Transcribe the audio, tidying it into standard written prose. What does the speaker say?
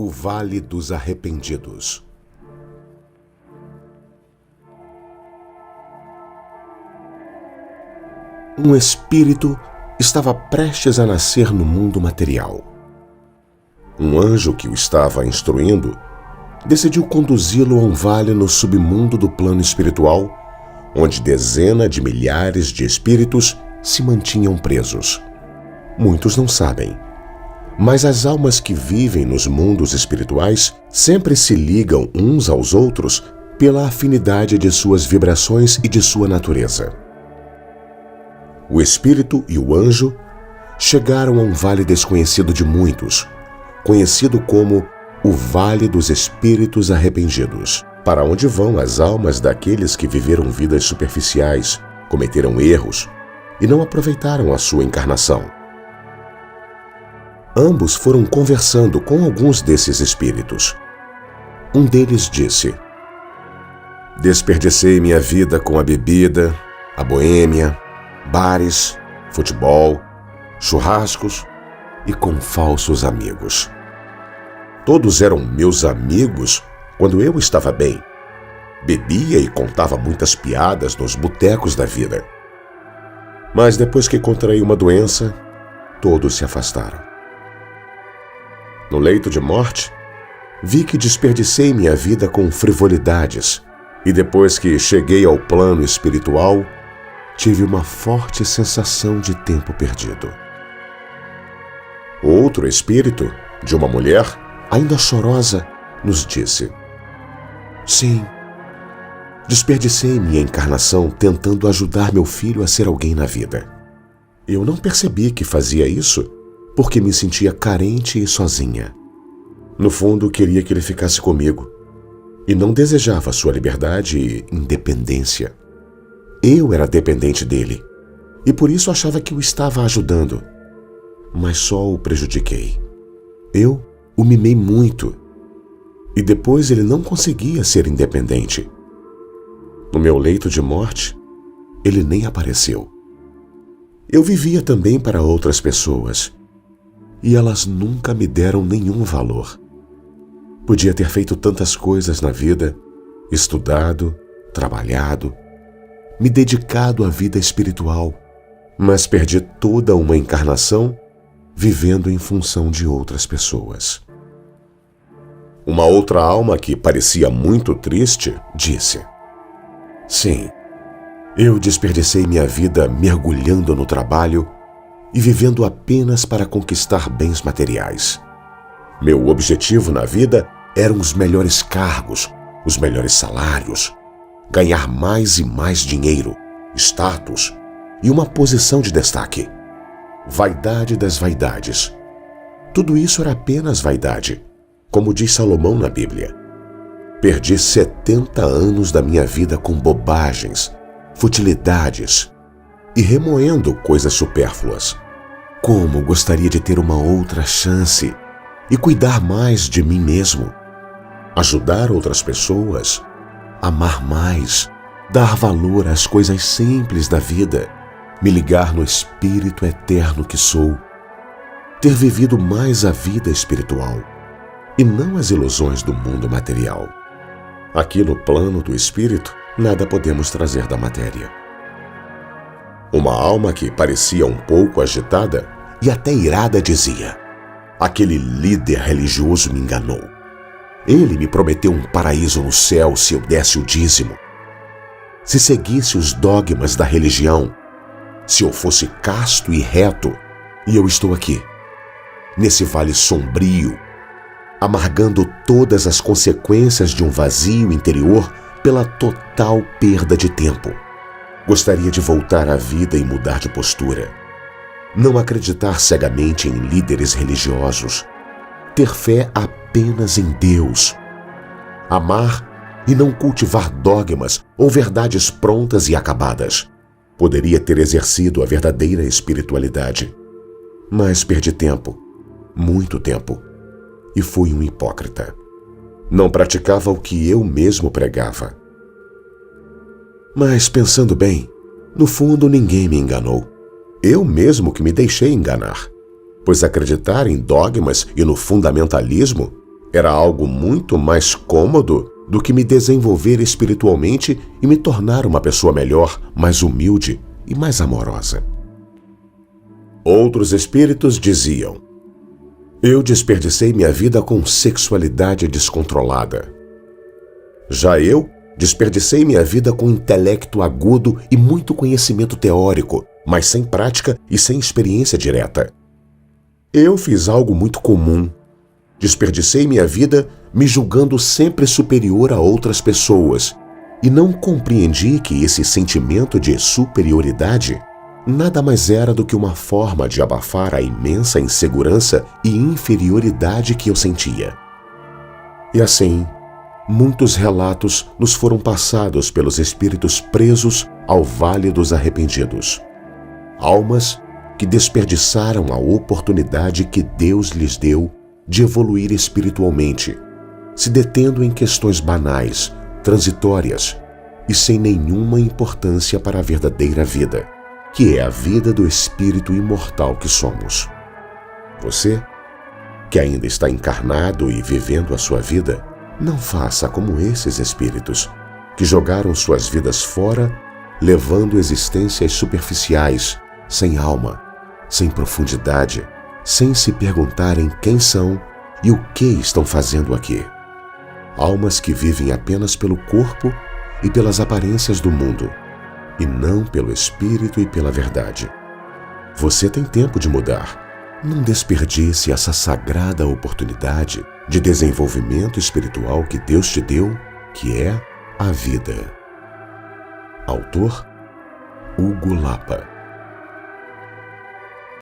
O Vale dos Arrependidos. Um espírito estava prestes a nascer no mundo material. Um anjo que o estava instruindo decidiu conduzi-lo a um vale no submundo do plano espiritual, onde dezenas de milhares de espíritos se mantinham presos. Muitos não sabem, mas as almas que vivem nos mundos espirituais sempre se ligam uns aos outros pela afinidade de suas vibrações e de sua natureza. O espírito e o anjo chegaram a um vale desconhecido de muitos, conhecido como o Vale dos Espíritos Arrependidos, para onde vão as almas daqueles que viveram vidas superficiais, cometeram erros e não aproveitaram a sua encarnação. Ambos foram conversando com alguns desses espíritos. Um deles disse: "Desperdicei minha vida com a bebida, a boêmia, bares, futebol, churrascos e com falsos amigos. Todos eram meus amigos quando eu estava bem. Bebia e contava muitas piadas nos botecos da vida. Mas depois que contraí uma doença, todos se afastaram. No leito de morte, vi que desperdicei minha vida com frivolidades e depois que cheguei ao plano espiritual, tive uma forte sensação de tempo perdido." Outro espírito, de uma mulher, ainda chorosa, nos disse: "Sim, desperdicei minha encarnação tentando ajudar meu filho a ser alguém na vida. Eu não percebi que fazia isso porque me sentia carente e sozinha. No fundo, queria que ele ficasse comigo e não desejava sua liberdade e independência. Eu era dependente dele e por isso achava que o estava ajudando, mas só o prejudiquei. Eu o mimei muito e depois ele não conseguia ser independente. No meu leito de morte, ele nem apareceu. Eu vivia também para outras pessoas e elas nunca me deram nenhum valor. Podia ter feito tantas coisas na vida, estudado, trabalhado, me dedicado à vida espiritual, mas perdi toda uma encarnação vivendo em função de outras pessoas." Uma outra alma que parecia muito triste disse: "Sim, eu desperdicei minha vida mergulhando no trabalho e vivendo apenas para conquistar bens materiais. Meu objetivo na vida eram os melhores cargos, os melhores salários, ganhar mais e mais dinheiro, status e uma posição de destaque. Vaidade das vaidades. Tudo isso era apenas vaidade, como diz Salomão na Bíblia. Perdi 70 anos da minha vida com bobagens, futilidades e remoendo coisas supérfluas. Como gostaria de ter uma outra chance e cuidar mais de mim mesmo, ajudar outras pessoas, amar mais, dar valor às coisas simples da vida, me ligar no espírito eterno que sou, ter vivido mais a vida espiritual e não as ilusões do mundo material. Aqui no plano do espírito, nada podemos trazer da matéria." Uma alma que parecia um pouco agitada e até irada dizia: "Aquele líder religioso me enganou. Ele me prometeu um paraíso no céu se eu desse o dízimo, se seguisse os dogmas da religião, se eu fosse casto e reto, e eu estou aqui, nesse vale sombrio, amargando todas as consequências de um vazio interior pela total perda de tempo. Gostaria de voltar à vida e mudar de postura. Não acreditar cegamente em líderes religiosos. Ter fé apenas em Deus. Amar e não cultivar dogmas ou verdades prontas e acabadas. Poderia ter exercido a verdadeira espiritualidade. Mas perdi tempo, muito tempo, e fui um hipócrita. Não praticava o que eu mesmo pregava. Mas pensando bem, no fundo ninguém me enganou. Eu mesmo que me deixei enganar, pois acreditar em dogmas e no fundamentalismo Era algo muito mais cômodo do que me desenvolver espiritualmente e me tornar uma pessoa melhor, mais humilde e mais amorosa. Outros espíritos diziam: eu desperdicei minha vida com sexualidade descontrolada. Já eu desperdicei minha vida com intelecto agudo e muito conhecimento teórico, mas sem prática e sem experiência direta. Eu fiz algo muito comum. Desperdicei minha vida me julgando sempre superior a outras pessoas e não compreendi que esse sentimento de superioridade nada mais era do que uma forma de abafar a imensa insegurança e inferioridade que eu sentia. E assim, muitos relatos nos foram passados pelos espíritos presos ao Vale dos Arrependidos. Almas que desperdiçaram a oportunidade que Deus lhes deu de evoluir espiritualmente, se detendo em questões banais, transitórias e sem nenhuma importância para a verdadeira vida, que é a vida do espírito imortal que somos. Você, que ainda está encarnado e vivendo a sua vida, não faça como esses espíritos, que jogaram suas vidas fora, levando existências superficiais, sem alma, sem profundidade, sem se perguntarem quem são e o que estão fazendo aqui. Almas que vivem apenas pelo corpo e pelas aparências do mundo, e não pelo espírito e pela verdade. Você tem tempo de mudar. Não desperdice essa sagrada oportunidade de desenvolvimento espiritual que Deus te deu, que é a vida. Autor: Hugo Lapa.